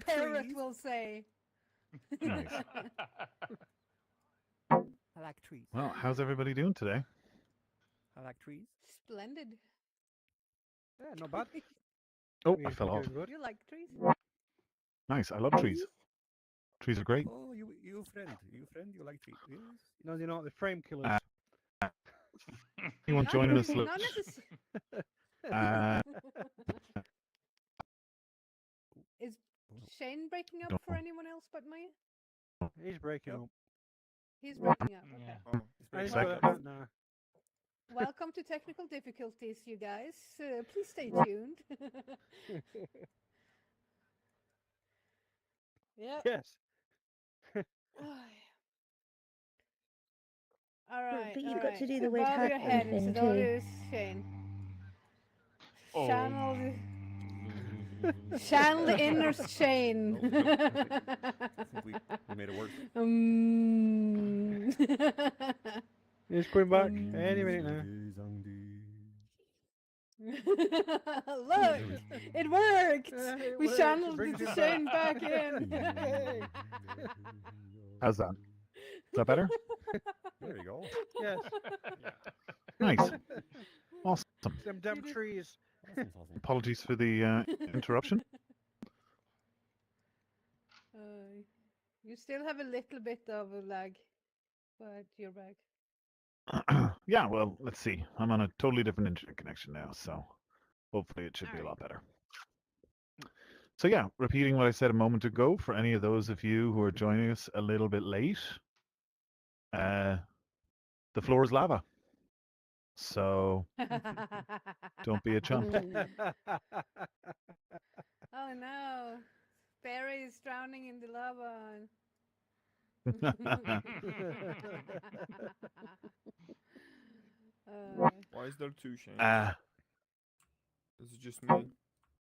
parrot trees. will say. Nice. I like trees. Well, how's everybody doing today? I like trees. Splendid. Yeah, not bad. Oh, I We're fell off. doing good. You like trees? Nice. I love trees. Trees are great. Oh, you friend. You like trees. Yes. No, they're not. The frame killers. Uh, Anyone Not, joining us? not necessarily. Uh, Is Shane breaking up don't for anyone else but me? He's breaking Yep. up. He's breaking up. Okay. Yeah. And Oh, he's Sec. got that now. Welcome to technical difficulties, you guys. Please stay tuned. Yep. Yes. All right. But all you've got right. to do the weird Bow hat your head thing into the too. audience, Shane. Oh. Channel channel the inner Shane. Oh, nope. I think we made it worse. He's coming back any minute now. Look, it worked. It We works, it channeled brings the him Shane back in. Yay. How's that? Is that better? There you go. Yes. Nice. Awesome. Them damn trees. Awesome, awesome. Apologies for the interruption. You still have a little bit of a lag, but you're back. Yeah, well, let's see. I'm on a totally different internet connection now, so hopefully it should be a lot better. So yeah, repeating what I said a moment ago, for any of those of you who are joining us a little bit late, the floor is lava. So don't be a chump. Oh no, Barry is drowning in the lava. Why is there two Shanes? Is it just me?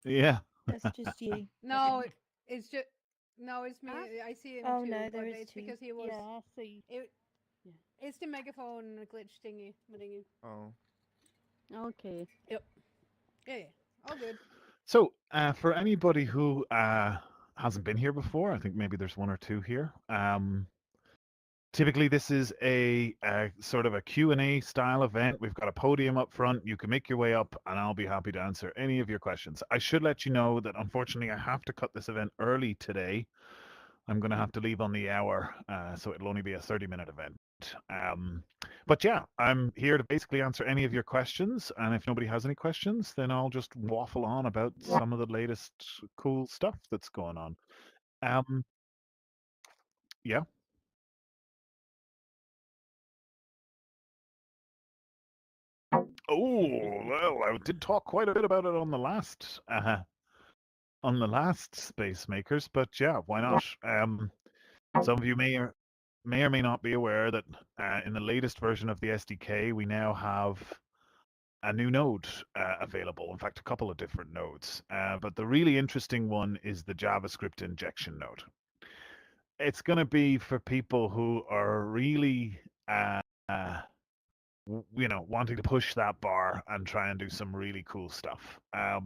Yeah. That's just you. No, it's just it's me. Huh? I see him Oh too. no, but there is it's two. because he was. Yeah, I see. It's the megaphone glitch thingy. Oh. Okay. Yep. Yeah. All good. So for anybody who hasn't been here before, I think maybe there's one or two here. Typically, this is a sort of a Q&A style event. We've got a podium up front. You can make your way up, and I'll be happy to answer any of your questions. I should let you know that, unfortunately, I have to cut this event early today. I'm going to have to leave on the hour, so it'll only be a 30-minute event. But yeah, I'm here to basically answer any of your questions, and if nobody has any questions, then I'll just waffle on about some of the latest cool stuff that's going on. Yeah. Oh, well, I did talk quite a bit about it on the last Space Makers, but yeah, why not? Some of you may or may not be aware that in the latest version of the SDK, we now have a new node available. In fact, a couple of different nodes. But the really interesting one is the JavaScript injection node. It's going to be for people who are really wanting to push that bar and try and do some really cool stuff. A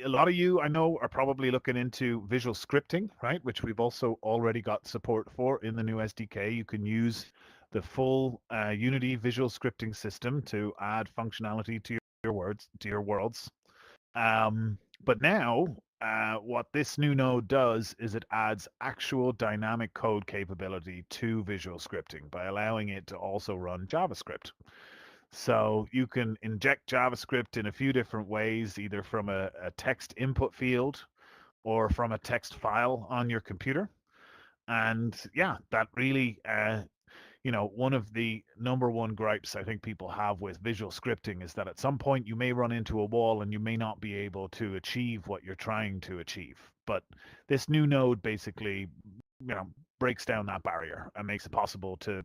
lot of you, I know, are probably looking into visual scripting, right? Which we've also already got support for in the new SDK. You can use the full Unity visual scripting system to add functionality to your worlds. But now, what this new node does is it adds actual dynamic code capability to visual scripting by allowing it to also run JavaScript. So you can inject JavaScript in a few different ways, either from a text input field or from a text file on your computer. And yeah, that really, one of the number one gripes I think people have with visual scripting is that at some point you may run into a wall and you may not be able to achieve what you're trying to achieve. But this new node basically, breaks down that barrier and makes it possible to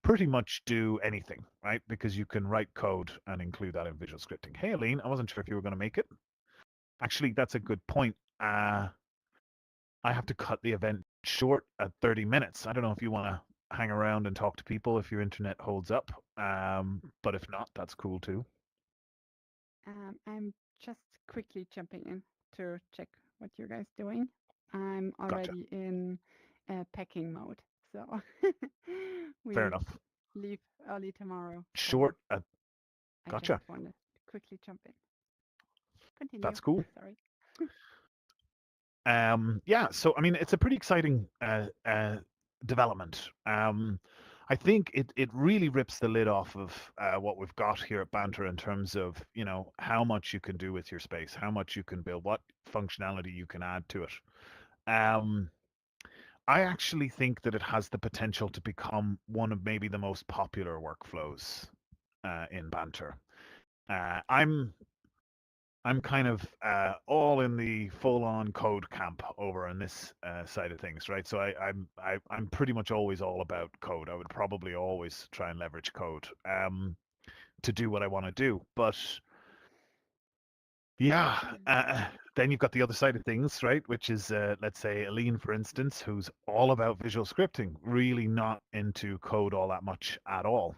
pretty much do anything, right? Because you can write code and include that in visual scripting. Hey, Aline, I wasn't sure if you were going to make it. Actually, that's a good point. I have to cut the event short at 30 minutes. I don't know if you want to hang around and talk to people if your internet holds up. But if not, that's cool too. I'm just quickly jumping in to check what you guys doing. I'm Gotcha. already in packing mode, so we Fair enough. leave early tomorrow. So Short. I Gotcha. just wanted to quickly jump in. Continue. That's cool. Sorry. Yeah, so I mean, it's a pretty exciting development. I think it really rips the lid off of what we've got here at Banter in terms of, you know, how much you can do with your space, how much you can build, what functionality you can add to it. Um, I actually think that it has the potential to become one of maybe the most popular workflows in Banter. I'm kind of all in the full-on code camp over on this side of things, right? So I'm pretty much always all about code. I would probably always try and leverage code to do what I want to do. But yeah, then you've got the other side of things, right? Which is, let's say, Aline, for instance, who's all about visual scripting, really not into code all that much at all.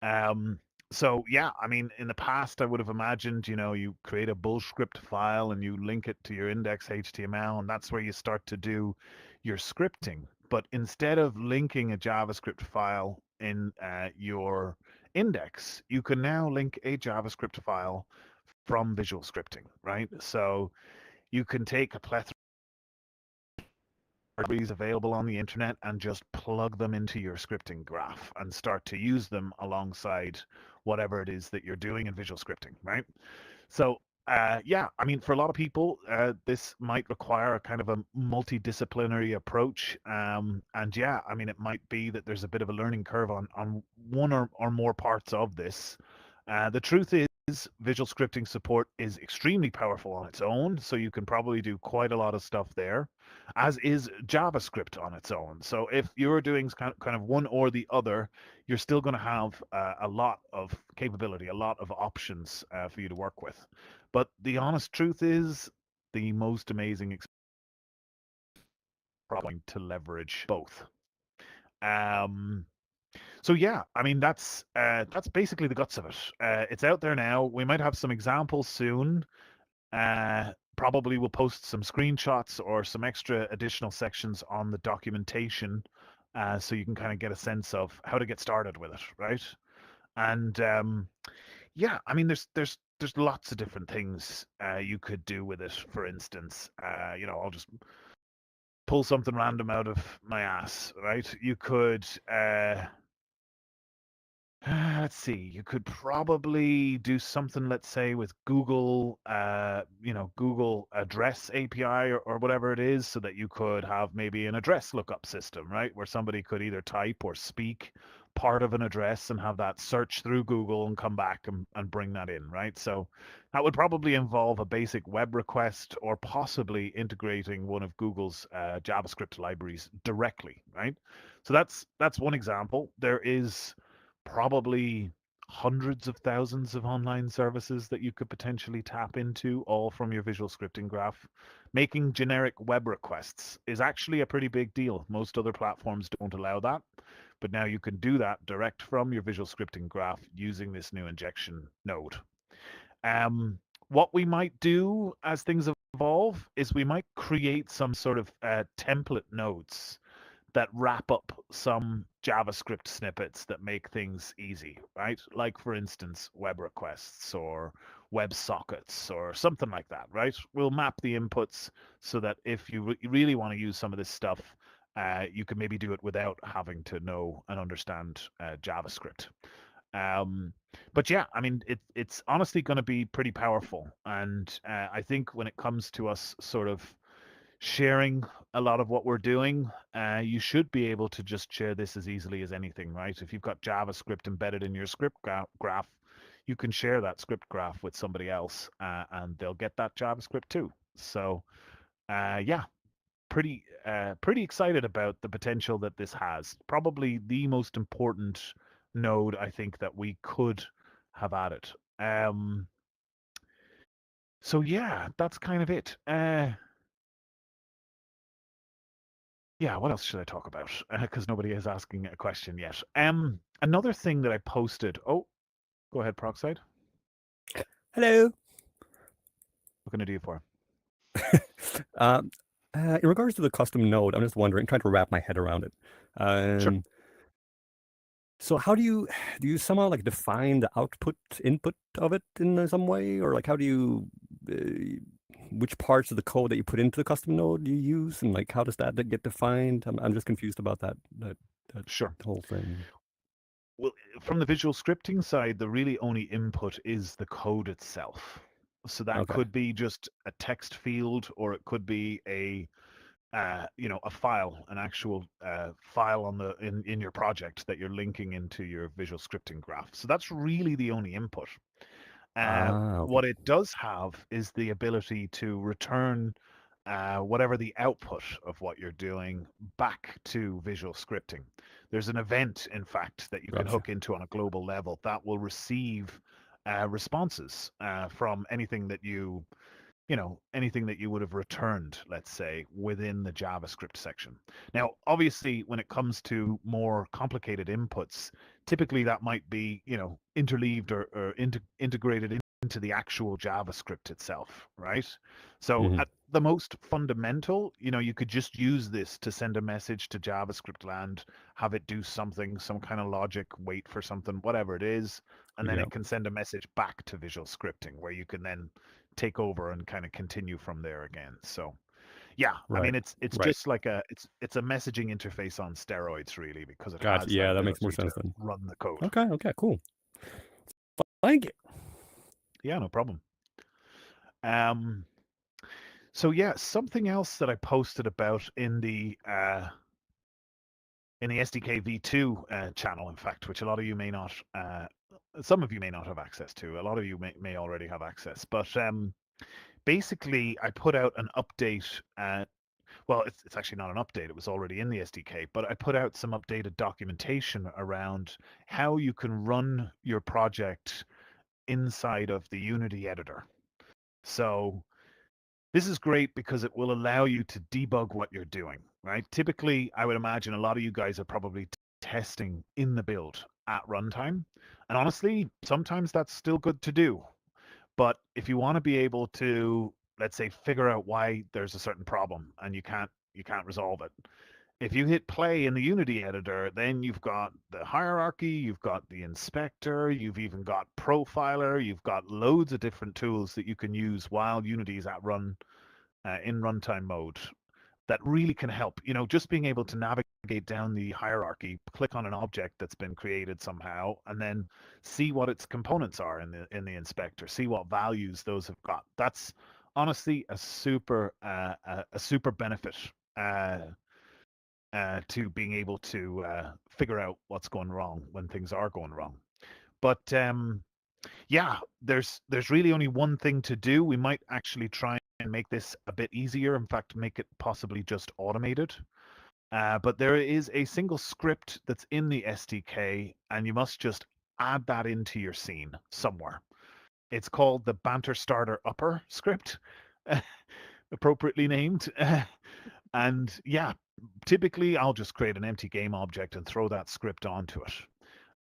Um, so yeah, I mean, in the past, I would have imagined, you know, you create a bull script file and you link it to your index HTML, and that's where you start to do your scripting. But instead of linking a JavaScript file in your index, you can now link a JavaScript file from visual scripting, right? So you can take a plethora libraries available on the internet and just plug them into your scripting graph and start to use them alongside whatever it is that you're doing in visual scripting, right? So, yeah, I mean, for a lot of people, this might require a kind of a multidisciplinary approach. And yeah, I mean, it might be that there's a bit of a learning curve on one or more parts of this. The truth is, visual scripting support is extremely powerful on its own, so you can probably do quite a lot of stuff there, as is JavaScript on its own. So if you're doing kind of one or the other, you're still going to have a lot of capability, a lot of options for you to work with. But the honest truth is, the most amazing experience probably to leverage both. Um, so yeah, I mean that's basically the guts of it. It's out there now. We might have some examples soon. Probably we'll post some screenshots or some extra additional sections on the documentation, so you can kind of get a sense of how to get started with it, right? And yeah, I mean there's lots of different things you could do with it. For instance, you know, I'll just pull something random out of my ass, right? You could let's see. You could probably do something, let's say, with Google, you know, Google Address API or whatever it is, so that you could have maybe an address lookup system, right? Where somebody could either type or speak part of an address and have that search through Google and come back and bring that in, right? So that would probably involve a basic web request or possibly integrating one of Google's JavaScript libraries directly, right? So that's one example. There is probably hundreds of thousands of online services that you could potentially tap into, all from your visual scripting graph. Making generic web requests is actually a pretty big deal. Most other platforms don't allow that, but now you can do that direct from your visual scripting graph using this new injection node. What we might do as things evolve is we might create some sort of template nodes that wrap up some JavaScript snippets that make things easy, right? Like, for instance, web requests or web sockets or something like that, right? We'll map the inputs so that if you really want to use some of this stuff, you can maybe do it without having to know and understand JavaScript. But yeah, I mean, it's honestly going to be pretty powerful. And I think when it comes to us sort of sharing a lot of what we're doing, you should be able to just share this as easily as anything, right? If you've got JavaScript embedded in your script graph, you can share that script graph with somebody else, and they'll get that JavaScript too. So, yeah, pretty excited about the potential that this has. Probably the most important node I think that we could have added. So yeah, that's kind of it. Yeah, what else should I talk about? Because nobody is asking a question yet. Another thing that I posted. Oh, go ahead, Proxide. Hello. What can I do for? Um, In regards to the custom node, I'm just wondering, trying to wrap my head around it. Sure. So how do you somehow like define the input of it in some way, or like how do you which parts of the code that you put into the custom node do you use, and like how does that get defined? I'm just confused about that Sure. whole thing. Well, from the visual scripting side, the really only input is the code itself. So that Okay. could be just a text field, or it could be a a file, an actual file in your project that you're linking into your visual scripting graph. So that's really the only input. Okay. What it does have is the ability to return whatever the output of what you're doing back to visual scripting. There's an event, in fact, that you can Gotcha. hook into on a global level that will receive responses from anything that anything that you would have returned, let's say, within the JavaScript section. Now, obviously, when it comes to more complicated inputs, typically that might be, interleaved or integrated into the actual JavaScript itself, right? So Mhm. at the most fundamental, you could just use this to send a message to JavaScript land, have it do something, some kind of logic, wait for something, whatever it is, and then Yeah. it can send a message back to visual scripting where you can then take over and kind of continue from there again. So yeah, I Right. mean it's Right. just like it's a messaging interface on steroids really, because it Gotcha. has that Yeah, that makes more ability to sense then. run the code. Okay. Okay. Cool. Thank you. Yeah, no problem. So yeah, something else that I posted about in the SDK v2 channel, in fact, which a lot of you may not some of you may not have access to. A lot of you may already have access, but basically I put out an update. Well, it's actually not an update. It was already in the SDK, but I put out some updated documentation around how you can run your project inside of the Unity editor. So this is great because it will allow you to debug what you're doing, right? Typically, I would imagine a lot of you guys are probably testing in the build at runtime. And honestly, sometimes that's still good to do. But if you want to be able to, let's say, figure out why there's a certain problem and you can't resolve it, if you hit play in the Unity editor, then you've got the hierarchy, you've got the inspector, you've even got profiler, you've got loads of different tools that you can use while Unity is at run in runtime mode that really can help. Just being able to navigate down the hierarchy, click on an object that's been created somehow, and then see what its components are in the inspector, see what values those have got. That's honestly a super benefit to being able to figure out what's going wrong when things are going wrong. But yeah, there's really only one thing to do. We might actually try and make this a bit easier. In fact, make it possibly just automated. But there is a single script that's in the SDK, and you must just add that into your scene somewhere. It's called the Banter Starter Upper script, appropriately named. And yeah, typically I'll just create an empty game object and throw that script onto it.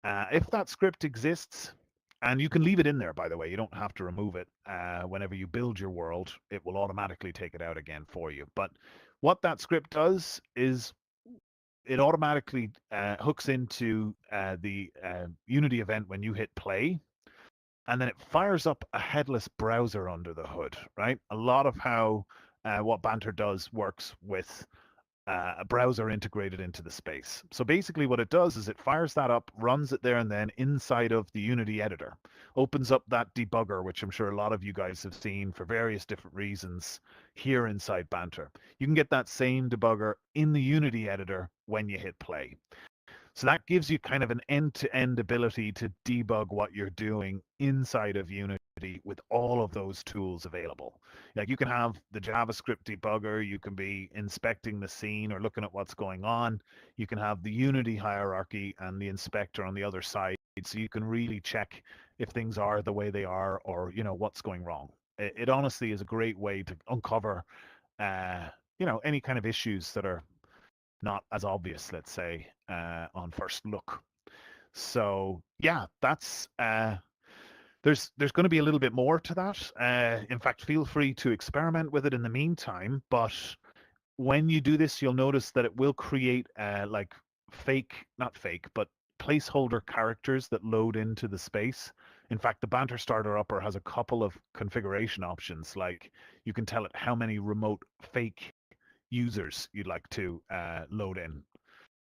If that script exists, and you can leave it in there, by the way, you don't have to remove it. Whenever you build your world, it will automatically take it out again for you. But what that script does is it automatically hooks into the Unity event when you hit play, and then it fires up a headless browser under the hood, right? A lot of how what Banter does works with a browser integrated into the space. So basically what it does is it fires that up, runs it there and then inside of the Unity editor, opens up that debugger, which I'm sure a lot of you guys have seen for various different reasons here inside Banter. You can get that same debugger in the Unity editor when you hit play. So that gives you kind of an end-to-end ability to debug what you're doing inside of Unity with all of those tools available. Like you can have the JavaScript debugger, you can be inspecting the scene or looking at what's going on. You can have the Unity hierarchy and the inspector on the other side, so you can really check if things are the way they are or what's going wrong. It honestly is a great way to uncover any kind of issues that are not as obvious, let's say, on first look. So yeah, that's there's going to be a little bit more to that. In fact, feel free to experiment with it in the meantime. But when you do this, you'll notice that it will create like not fake, but placeholder characters that load into the space. In fact, the Banter Starter Upper has a couple of configuration options, like you can tell it how many remote fake users you'd like to load in.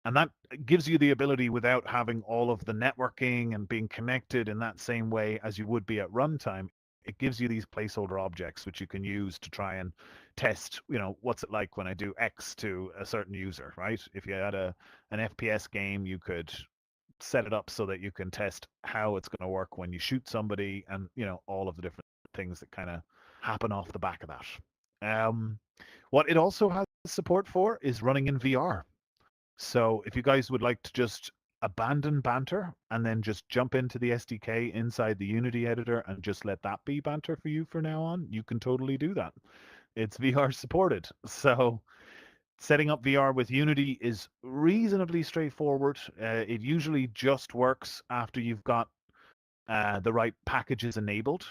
And that gives you the ability, without having all of the networking and being connected in that same way as you would be at runtime, it gives you these placeholder objects which you can use to try and test, what's it like when I do X to a certain user, right? If you had an FPS game, you could set it up so that you can test how it's going to work when you shoot somebody, and all of the different things that kind of happen off the back of that. What it also has support for is running in VR. So if you guys would like to just abandon Banter and then just jump into the SDK inside the Unity editor and just let that be Banter for you for now on, you can totally do that. It's VR supported. So setting up VR with Unity is reasonably straightforward. It usually just works after you've got the right packages enabled.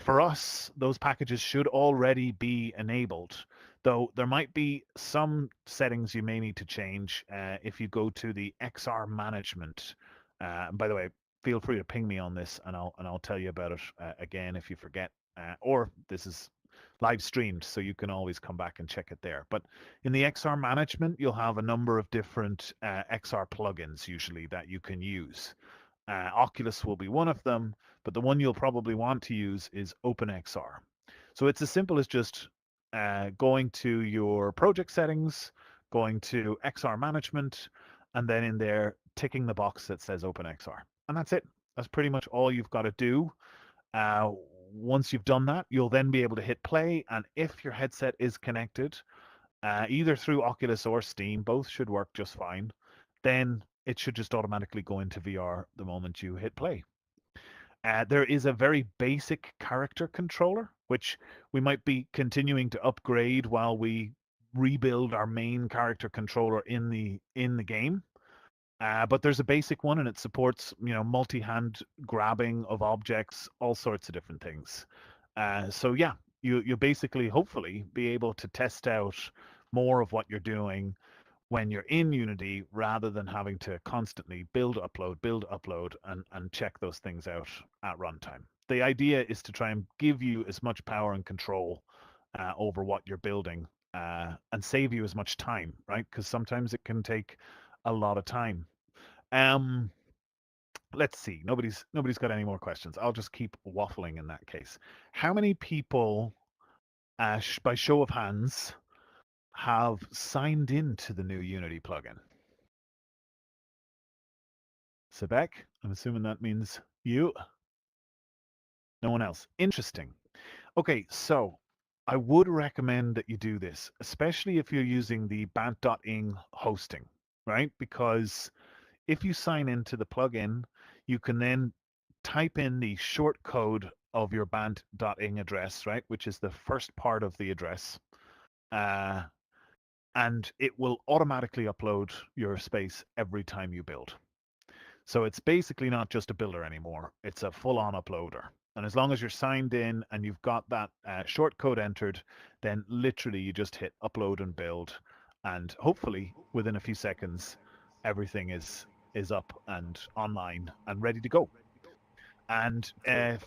For us, those packages should already be enabled, though there might be some settings you may need to change if you go to the XR management. By the way, feel free to ping me on this, and I'll tell you about it again if you forget, or this is live streamed, so you can always come back and check it there. But in the XR management, you'll have a number of different XR plugins usually that you can use. Oculus will be one of them, but the one you'll probably want to use is OpenXR. So it's as simple as just going to your project settings, going to XR management, and then in there ticking the box that says OpenXR. And that's it. That's pretty much all you've got to do. Once you've done that, you'll then be able to hit play, and if your headset is connected, either through Oculus or Steam, both should work just fine, then it should just automatically go into VR the moment you hit play. There is a very basic character controller, which we might be continuing to upgrade while we rebuild our main character controller in the game. But there's a basic one, and it supports multi-hand grabbing of objects, all sorts of different things. So yeah, you'll basically hopefully be able to test out more of what you're doing when you're in Unity, rather than having to constantly build, upload, and check those things out at runtime. The idea is to try and give you as much power and control over what you're building, and save you as much time, right? Because sometimes it can take a lot of time. Let's see. Nobody's got any more questions. I'll just keep waffling in that case. How many people, by show of hands, have signed in to the new Unity plugin? Sebek, I'm assuming that means you. No one else. Interesting. Okay, so I would recommend that you do this, especially if you're using the bant.ing hosting, right? Because if you sign into the plugin, you can then type in the short code of your bant.ing address, right? Which is the first part of the address. And it will automatically upload your space every time you build. So it's basically not just a builder anymore. It's a full-on uploader. And as long as you're signed in and you've got that short code entered, then literally you just hit upload and build. And hopefully within a few seconds, everything is up and online and ready to go. And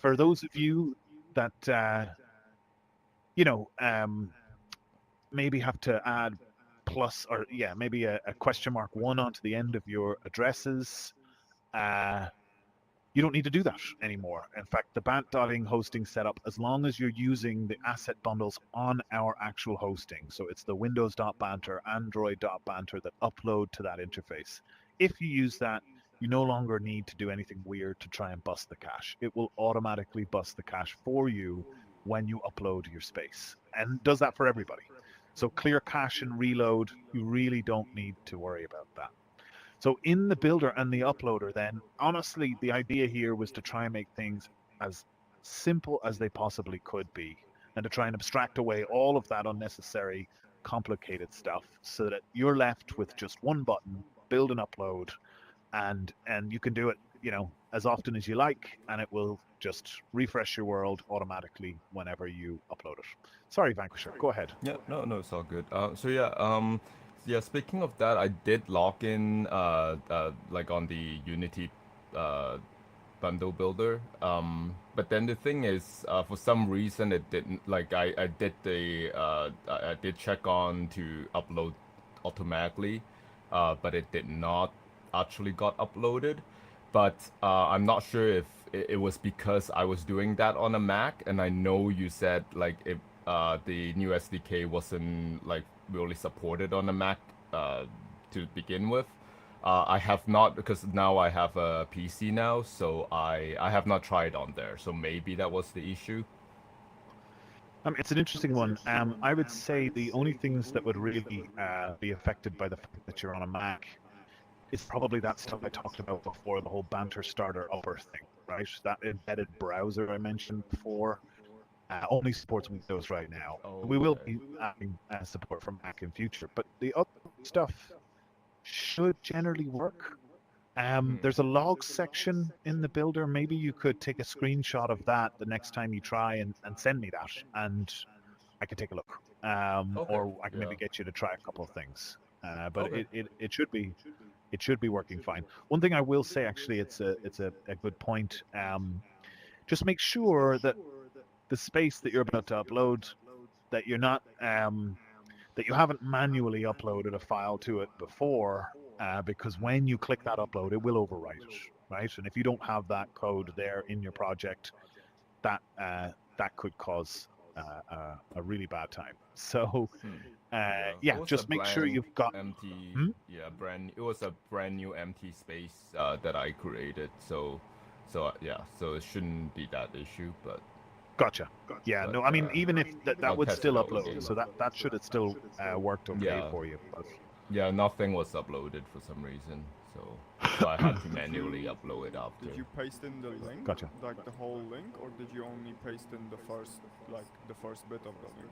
for those of you that, maybe have to add plus, or maybe a question mark 1 onto the end of your addresses, you don't need to do that anymore. In fact, the bant.ing hosting setup, as long as you're using the asset bundles on our actual hosting, so it's the windows.banter, android.banter that upload to that interface. If you use that, you no longer need to do anything weird to try and bust the cache. It will automatically bust the cache for you when you upload your space, and does that for everybody. So clear cache and reload, you really don't need to worry about that. So in the builder and the uploader, then, honestly, the idea here was to try and make things as simple as they possibly could be, and to try and abstract away all of that unnecessary, complicated stuff, so that you're left with just one button, build and upload, and you can do it, as often as you like, and it will just refresh your world automatically whenever you upload it. Sorry, Vanquisher, go ahead. Yeah, no, it's all good. Yeah. Speaking of that, I did log in, like on the Unity, uh, bundle builder. But then the thing is, for some reason, it didn't. Like I did check on to upload automatically, but it did not actually got uploaded. But I'm not sure if it was because I was doing that on a Mac, and I know you said like if the new SDK wasn't like really supported on a Mac to begin with. I have not, because now I have a PC now, so I have not tried on there. So maybe that was the issue. It's an interesting one. I would say the only things that would really be affected by the fact that you're on a Mac is probably that stuff I talked about before, the whole Banter Starter upper thing, right? That embedded browser I mentioned before only supports Windows right now. Oh, We will okay. be adding support for Mac in future, but the other stuff should generally work. There's a logs section in the builder. Maybe you could take a screenshot of that the next time you try and send me that, and I could take a look. Okay, Or I can maybe yeah. get you to try a couple of things. But Okay. it should be working fine. One thing I will say, actually, it's a good point. Just make sure that the space that you're about to upload, that you're not that you haven't manually uploaded a file to it before, because when you click that upload, it will overwrite it, right? And if you don't have that code there in your project, that could cause a really bad time. So Yeah. yeah, It was a just make sure blank, you've got. empty. Hmm? Yeah, it was a brand new empty space that I created. So yeah, so it shouldn't be that issue, but Gotcha. Yeah, But, no, I mean, even if I'll that would test still it out upload, again. so that should have still worked okay Yeah. for you. But yeah, nothing was uploaded for some reason. So I had to manually upload it after. Did you paste in the link, Gotcha. like the whole link, or did you only paste in the first bit of the link?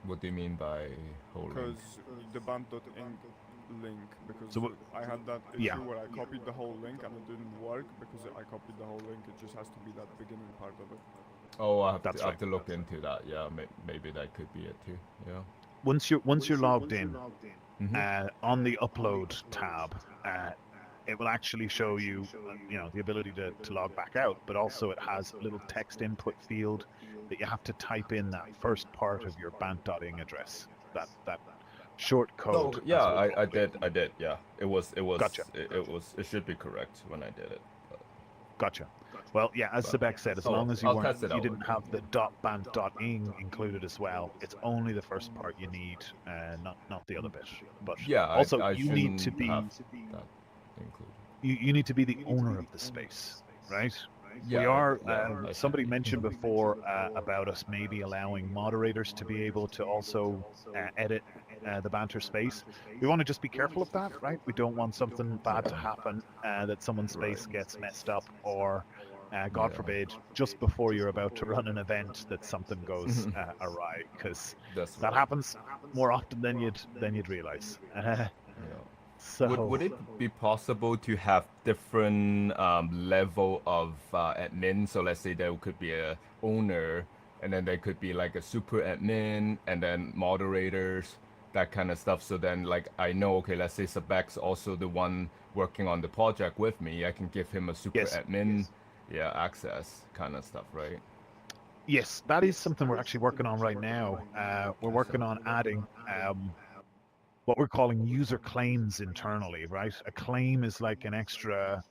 What do you mean by whole link? Because the band.inc link, because So I had that issue yeah. where I copied the whole link and it didn't work because I copied the whole link. It just has to be that beginning part of it. Oh, I have That's to, I have right. to look into that. Yeah, maybe that could be it too. Yeah. Once you're logged in, on the upload tab, it will actually show you, the ability to log back out, but also it has a little text input field that you have to type in that first part of your bant.ing address, that short code. Oh, yeah, as we'll I call it. did. Yeah, it was. Gotcha. It should be correct when I did it. But, Gotcha. Well, yeah, as Sebek said, as long as I'll test it out didn't again. have the .bant.ing included as well, it's only the first part you need, not the other bit. But yeah, also I you need to shouldn't be have that included. you need to be the owner of the space, right? Yeah, We are. I Somebody should. mentioned before about us maybe allowing moderators to be able to also edit the banter space. We want to just be careful of that, right? We don't want something bad to happen, that someone's space gets messed up, or God Yeah. forbid, just before you're about to run an event, that something goes awry, because That's that right. happens more often than you'd realize. Yeah. So Would it be possible to have different level of admin? So let's say there could be a owner, and then there could be like a super admin, and then moderators, that kind of stuff. So then, like, I know, okay, let's say Sebek's also the one working on the project with me. I can give him a super Yes. admin, yeah, access kind of stuff, right? yes, that is something we're actually working on right now. We're working on adding what we're calling user claims internally, right? A claim is like an extra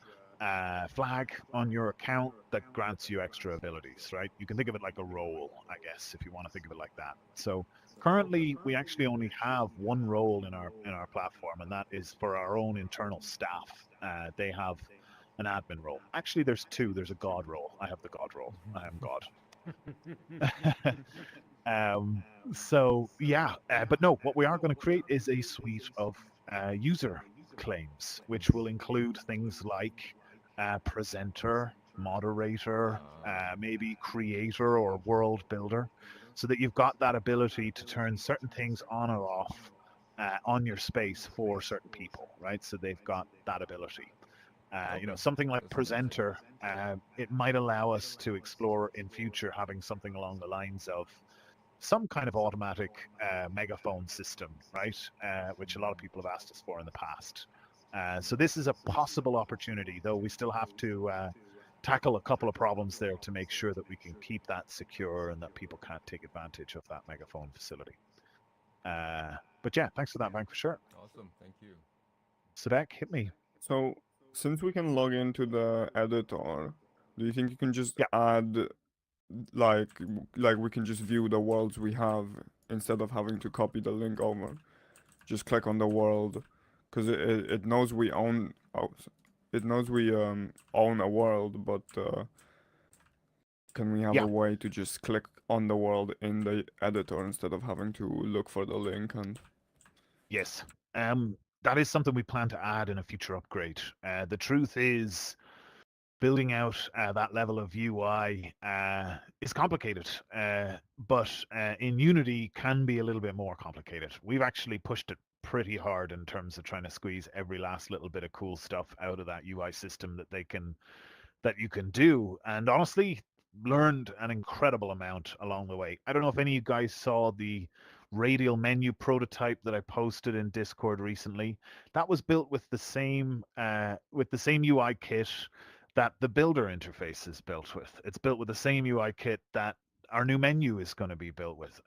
flag on your account that grants you extra abilities, right? You can think of it like a role, I guess, if you want to think of it like that. So currently, we actually only have one role in our platform, and that is for our own internal staff. They have an admin role. Actually, there's two. There's a god role. I have the god role. I am god. So yeah, but no, what we are going to create is a suite of user claims, which will include things like presenter, moderator, maybe creator or world builder, so that you've got that ability to turn certain things on or off on your space for certain people, right? So they've got that ability. Something like Presenter, it might allow us to explore in future having something along the lines of some kind of automatic megaphone system, right? Which a lot of people have asked us for in the past. So this is a possible opportunity, though we still have to tackle a couple of problems there to make sure that we can keep that secure and that people can't take advantage of that megaphone facility. But yeah, thanks for that, Bank, for sure. Awesome, thank you. Sadek, hit me. So, since we can log into the editor, do you think you can just Yeah. add, like we can just view the worlds we have instead of having to copy the link over? Just click on the world, because it knows we own, it knows we own a world, but can we have Yeah. a way to just click on the world in the editor instead of having to look for the link? And Yes. That is something we plan to add in a future upgrade. The truth is, building out that level of UI is complicated, but in Unity can be a little bit more complicated. We've actually pushed it pretty hard in terms of trying to squeeze every last little bit of cool stuff out of that UI system that you can do, and honestly learned an incredible amount along the way. I don't know if any of you guys saw the radial menu prototype that I posted in Discord recently. That was built with the same UI kit that the builder interface is built with. It's built with the same UI kit that our new menu is going to be built with.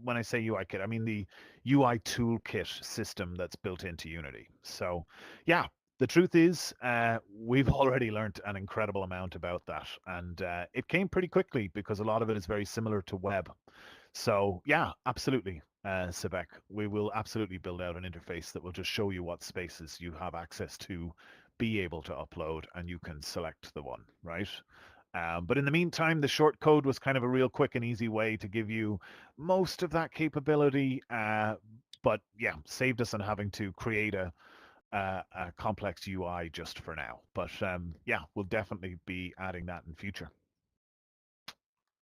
When I say UI kit, I mean the UI toolkit system that's built into Unity. So yeah, the truth is, we've already learned an incredible amount about that, and it came pretty quickly because a lot of it is very similar to web. So yeah, absolutely, Sebek, we will absolutely build out an interface that will just show you what spaces you have access to be able to upload, and you can select the one, right? But in the meantime, the short code was kind of a real quick and easy way to give you most of that capability. But yeah, saved us on having to create a complex UI just for now. But yeah, we'll definitely be adding that in future.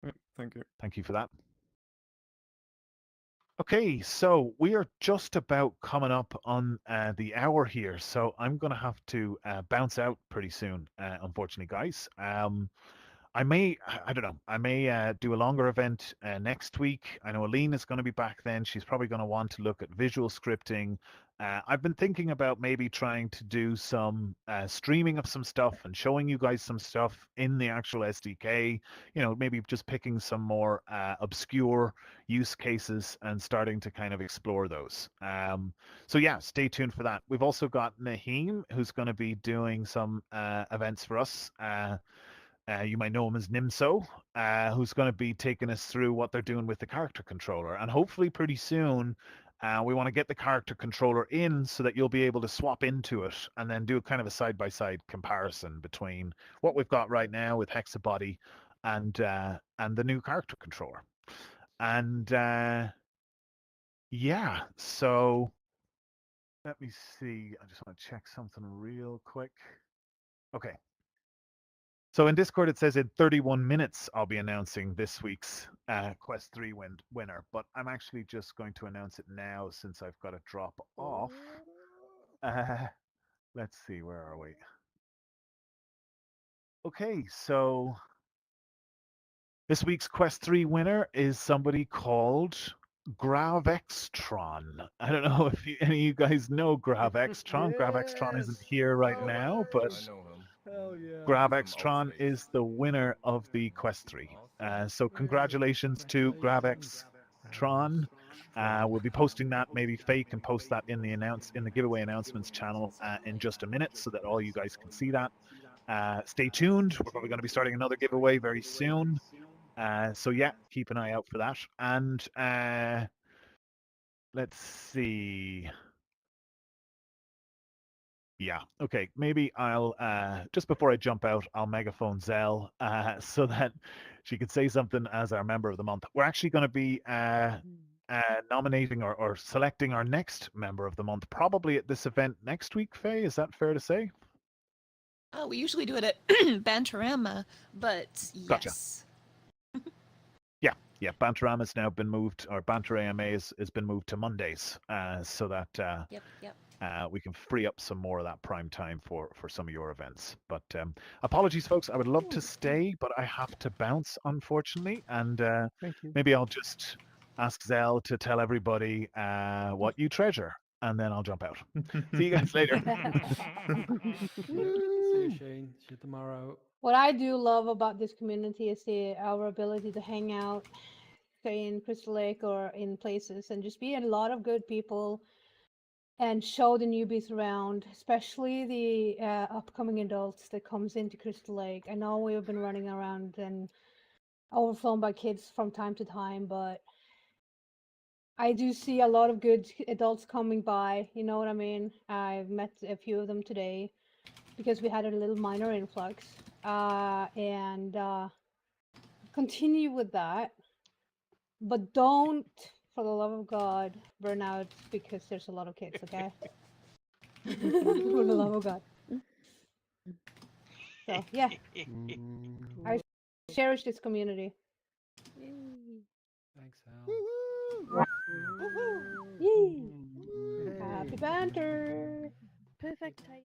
yeah, thank you. Thank you for that. Okay, so we are just about coming up on the hour here, so I'm going to have to bounce out pretty soon, unfortunately, guys. I don't know, I may do a longer event next week. I know Aline is going to be back then. She's probably going to want to look at visual scripting. I've been thinking about maybe trying to do some streaming of some stuff and showing you guys some stuff in the actual SDK, maybe just picking some more obscure use cases and starting to kind of explore those. So yeah, stay tuned for that. We've also got Naheem, who's going to be doing some events for us. You might know him as Nimso, who's going to be taking us through what they're doing with the character controller. And hopefully pretty soon, we want to get the character controller in so that you'll be able to swap into it and then do a kind of a side-by-side comparison between what we've got right now with Hexabody and the new character controller. And yeah, so let me see. I just want to check something real quick. Okay. So in Discord, it says in 31 minutes, I'll be announcing this week's Quest 3 winner, but I'm actually just going to announce it now since I've got to drop off. Let's see, where are we? Okay, so this week's Quest 3 winner is somebody called Gravextron. I don't know if any of you guys know Gravextron. Gravextron isn't Yes. here right Oh, now, nice. but I know him. Hell yeah. Gravextron is the winner of the Quest 3. So congratulations to Gravextron. We'll be posting that. Maybe Faye can post that in the giveaway announcements channel in just a minute so that all you guys can see that. Stay tuned. We're probably going to be starting another giveaway very soon. So yeah, keep an eye out for that. And let's see. Yeah, okay. Maybe I'll just before I jump out, I'll megaphone Zell so that she could say something as our member of the month. We're actually going to be nominating or selecting our next member of the month, probably at this event next week. Faye, is that fair to say? Oh, we usually do it at Banterama, but Gotcha. yes. Yeah, Banterama's now been moved, or Banter AMA has been moved to Mondays, so that Yep. we can free up some more of that prime time for some of your events. But apologies, folks. I would love to stay, but I have to bounce, unfortunately. And Thank you. maybe I'll just ask Zell to tell everybody what you treasure, and then I'll jump out. See you guys later. See you, Shane. See you tomorrow. What I do love about this community is our ability to hang out, say in Crystal Lake or in places, and just be a lot of good people and show the newbies around, especially the upcoming adults that comes into Crystal Lake. I know we've been running around and overflown by kids from time to time, but I do see a lot of good adults coming by. You know what I mean? I've met a few of them today because we had a little minor influx, and continue with that. But don't, for the love of God, burn out because there's a lot of kids. Okay. For the love of God. So yeah, I cherish this community. Thanks, Al. Yay! Happy banter! Perfect time.